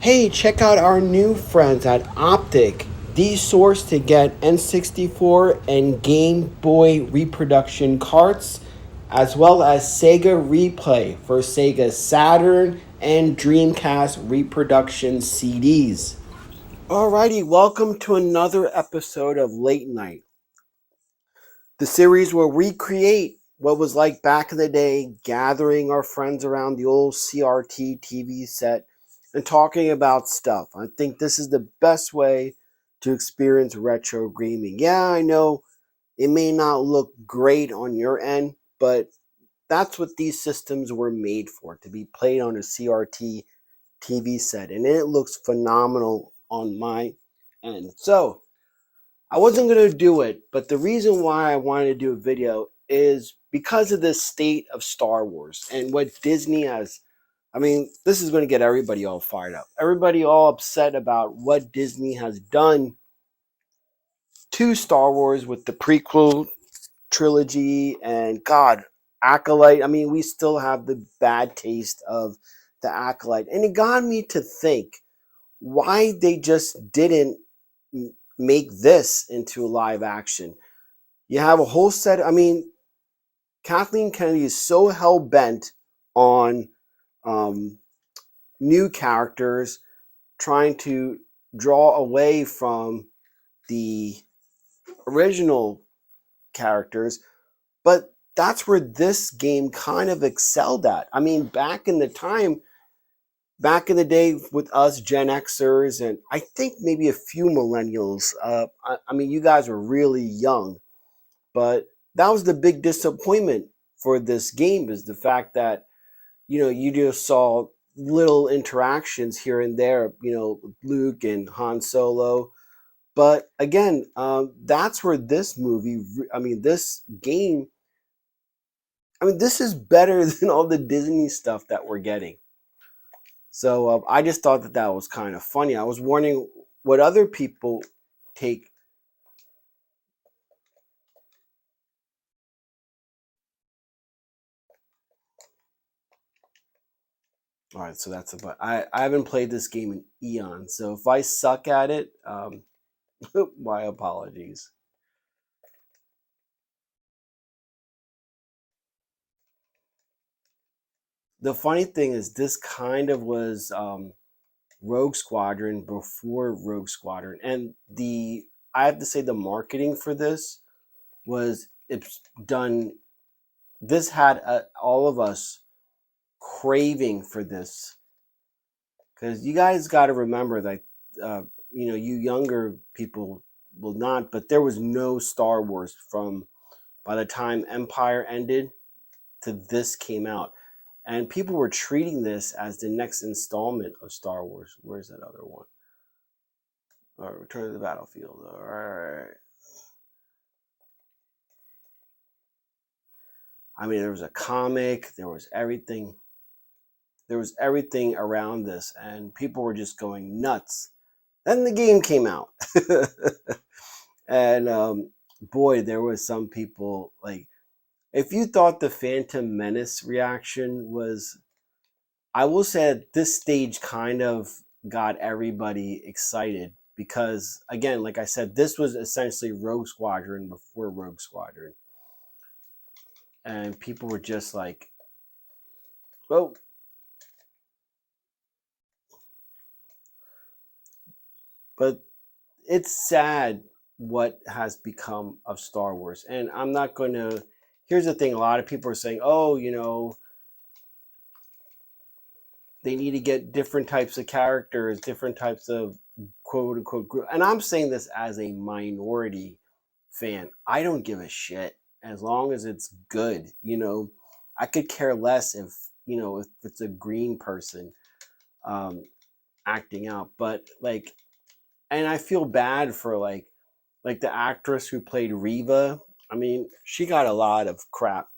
Hey, check out our new friends at Optic, the source to get N64 and Game Boy reproduction carts, as well as Sega Replay for Sega Saturn and Dreamcast reproduction CDs. Alrighty, welcome to another episode of Late Night, the series where we recreate what was like back in the day, gathering our friends around the old CRT TV set and talking about stuff. I think this is the best way to experience retro gaming. Yeah, I know it may not look great on your end, but that's what these systems were made for, to be played on a CRT TV set. And it looks phenomenal on my end. So, I wasn't going to do it, but the reason why I wanted to do a video is because of the state of Star Wars and what Disney has. I mean, this is going to get everybody all fired up. Everybody all upset about what Disney has done to Star Wars with the prequel trilogy and God, Acolyte. I mean, we still have the bad taste of the Acolyte. And it got me to think why they just didn't make this into live action. You have a whole set. I mean, Kathleen Kennedy is so hell bent on um, new characters, trying to draw away from the original characters, but that's where this game kind of excelled at. I mean, back in the day with us Gen Xers, and I think maybe a few millennials. I mean, you guys were really young. But that was the big disappointment for this game, is the fact that, you just saw little interactions here and there, Luke and Han Solo. But again, that's where this movie, this game, this is better than all the Disney stuff that we're getting. So I just thought that that was kind of funny. I was wondering what other people take. All right, so that's about. I haven't played this game in eons, so if I suck at it, my apologies. The funny thing is, this kind of was Rogue Squadron before Rogue Squadron, and the I have to say the marketing for this was it's done. This had all of us craving for this, because you guys got to remember that you younger people will not, but there was no Star Wars from by the time Empire ended to this came out, and people were treating this as the next installment of Star Wars. Where's that other one? All right, Return to the Battlefield. All right. I mean, there was a comic, there was everything around this, and people were just going nuts. Then the game came out, and boy, there was some people like, if you thought the Phantom Menace reaction was, I will say at this stage kind of got everybody excited because, again, like I said, this was essentially Rogue Squadron before Rogue Squadron. And people were just like, well, but it's sad what has become of Star Wars. And I'm not going to, here's the thing, a lot of people are saying, oh, they need to get different types of characters, different types of quote unquote group. And I'm saying this as a minority fan. I don't give a shit as long as it's good. I could care less if it's a green person um, acting out. But like, and I feel bad for like the actress who played Reva. I mean, she got a lot of crap.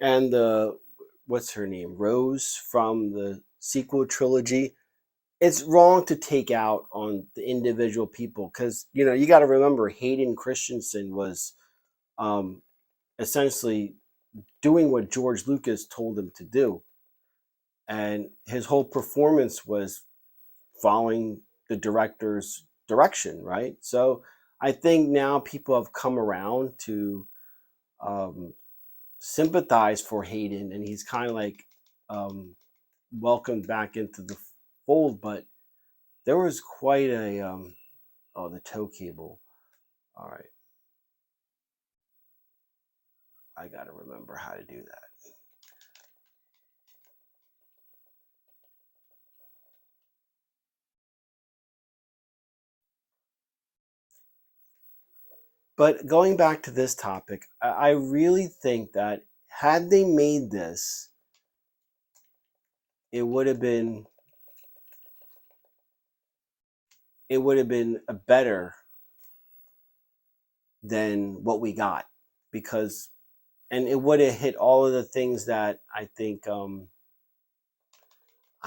And the what's her name, Rose from the sequel trilogy. It's wrong to take out on the individual people because you got to remember Hayden Christensen was um, essentially doing what George Lucas told him to do, and his whole performance was following the director's direction, right? So I think now people have come around to um, sympathize for Hayden, and he's kind of like um, welcomed back into the fold. But there was quite a oh, the tow cable. All right, I got to remember how to do that. But going back to this topic, I really think that had they made this, it would have been it would have been a better than what we got, because and it would have hit all of the things that I think I don't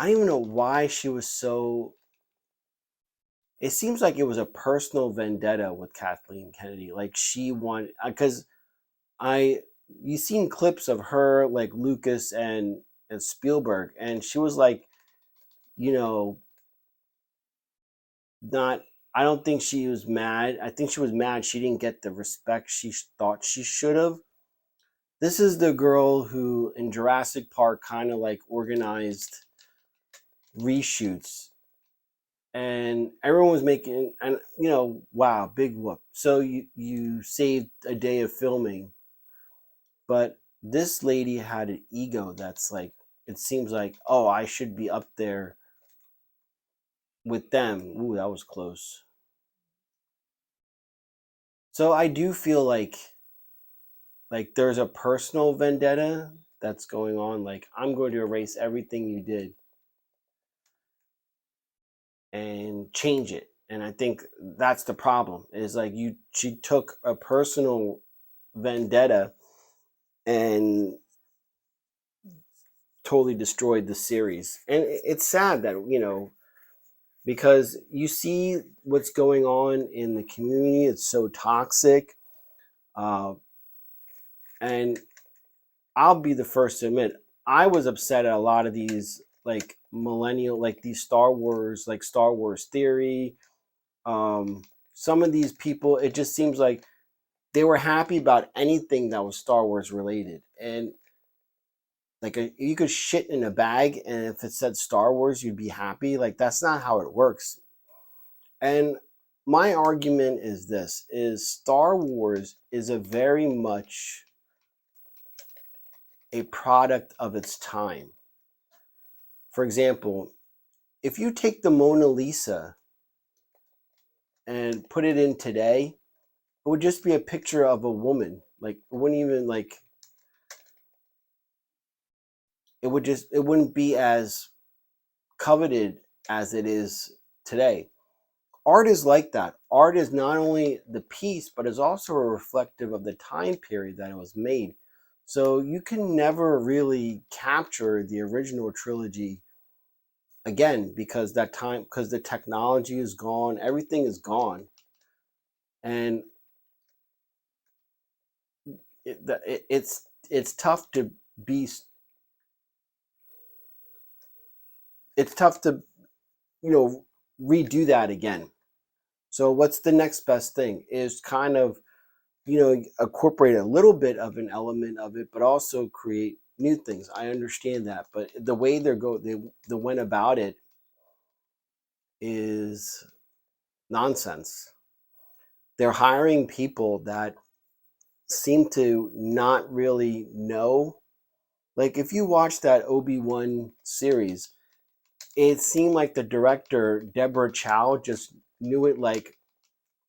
even know why she was so. It seems like it was a personal vendetta with Kathleen Kennedy. Like she wanted, because I you seen clips of her like Lucas and Spielberg, and she was like, you know, not. I don't think she was mad. I think she was mad she didn't get the respect she thought she should have. This is the girl who in Jurassic Park kind of like organized reshoots, and everyone was making, and wow, big whoop. So you saved a day of filming, but this lady had an ego that's like, it seems like, oh, I should be up there with them. Ooh, that was close. So I do feel like there's a personal vendetta that's going on. Like, I'm going to erase everything you did and change it. And I think that's the problem. Is like she took a personal vendetta and totally destroyed the series. And it's sad that, because you see what's going on in the community. It's so toxic. Uh, and I'll be the first to admit, I was upset at a lot of these like millennial, like these Star Wars, like Star Wars theory. Um, some of these people, it just seems like they were happy about anything that was Star Wars related. And like you could shit in a bag, and if it said Star Wars, you'd be happy. Like that's not how it works. And my argument is this: is Star Wars is a very much a product of its time. For example, if you take the Mona Lisa and put it in today, it would just be a picture of a woman. Like it wouldn't even like it wouldn't be as coveted as it is today. Art is like that. Art is not only the piece, but is also a reflective of the time period that it was made. So you can never really capture the original trilogy again, because because the technology is gone, everything is gone, and it's tough to be it's tough to you know redo that again. So what's the next best thing is kind of incorporate a little bit of an element of it, but also create new things. I understand that, but the way they went about it is nonsense. They're hiring people that seem to not really know. Like if you watch that Obi-Wan series, it seemed like the director Deborah Chow just knew it like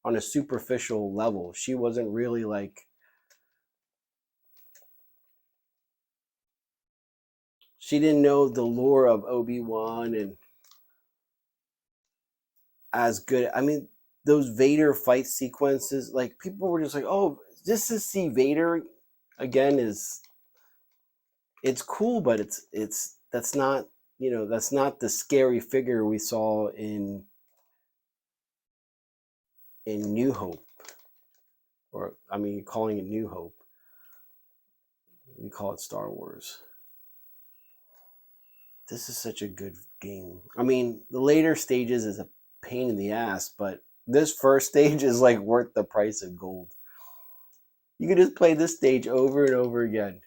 on a superficial level. She wasn't really like she didn't know the lore of Obi-Wan and as good. I mean, those Vader fight sequences, like people were just like, "Oh, just to see Vader again is it's cool, but it's that's not that's not the scary figure we saw in New Hope, or I mean, calling it New Hope, we call it Star Wars." This is such a good game. I mean, the later stages is a pain in the ass, but this first stage is like worth the price of gold. You can just play this stage over and over again.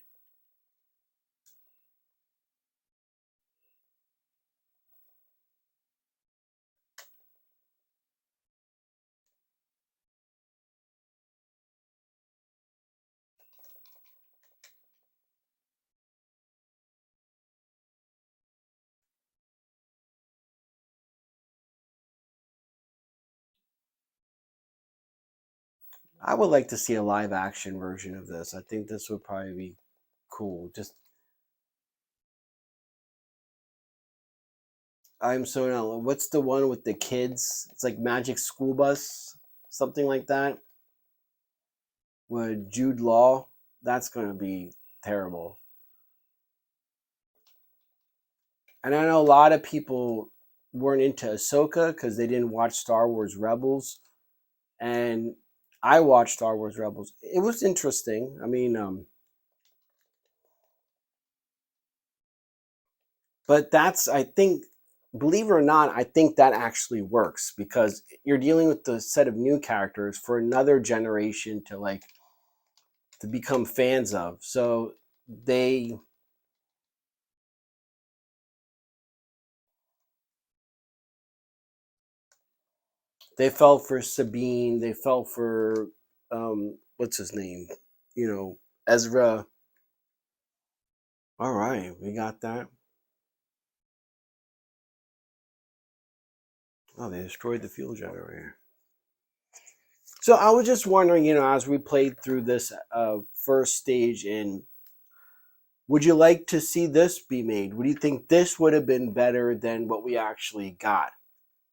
I would like to see a live action version of this. I think this would probably be cool. Just I'm so not. What's the one with the kids? It's like Magic School Bus, something like that. With Jude Law, that's gonna be terrible. And I know a lot of people weren't into Ahsoka because they didn't watch Star Wars Rebels, and I watched Star Wars Rebels. It was interesting. I mean, but that's I think, believe it or not, I think that actually works because you're dealing with a set of new characters for another generation to like to become fans of. So they they fell for Sabine. They fell for what's his name? You know, Ezra. All right, we got that. Oh, they destroyed the fuel generator. So I was just wondering, as we played through this first stage, and would you like to see this be made? Would you think this would have been better than what we actually got?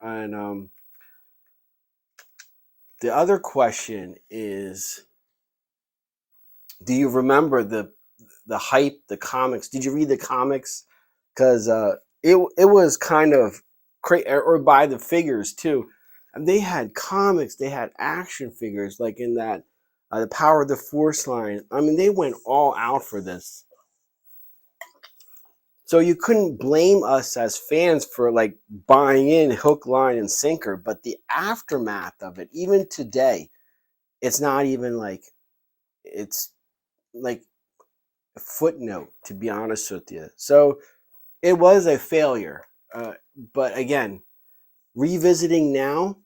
And the other question is, do you remember the hype, the comics? Did you read the comics? Because it was kind of crazy, or buy the figures too. And they had comics, they had action figures, like in that the Power of the Force line. I mean, they went all out for this. So you couldn't blame us as fans for like buying in hook, line, and sinker. But the aftermath of it, even today, it's not even like it's like a footnote, to be honest with you. So it was a failure. But again, revisiting now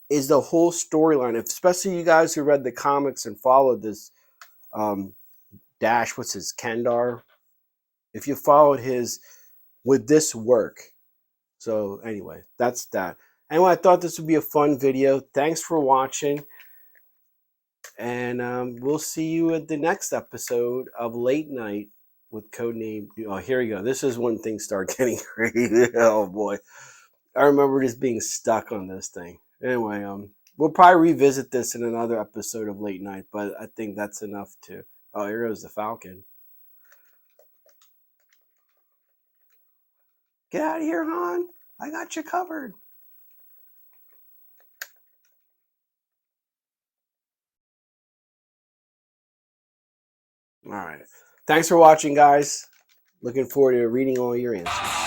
is the whole storyline. Especially you guys who read the comics and followed this um, Dash, what's his Kendar? If you followed his, would this work? So anyway, that's that. Anyway, I thought this would be a fun video. Thanks for watching, and we'll see you at the next episode of Late Night with Codename. Oh, here we go. This is when things start getting crazy. Oh boy, I remember just being stuck on this thing. Anyway, we'll probably revisit this in another episode of Late Night, but I think that's enough to. Oh, here goes the Falcon. Get out of here, Han. I got you covered. All right. Thanks for watching, guys. Looking forward to reading all your answers.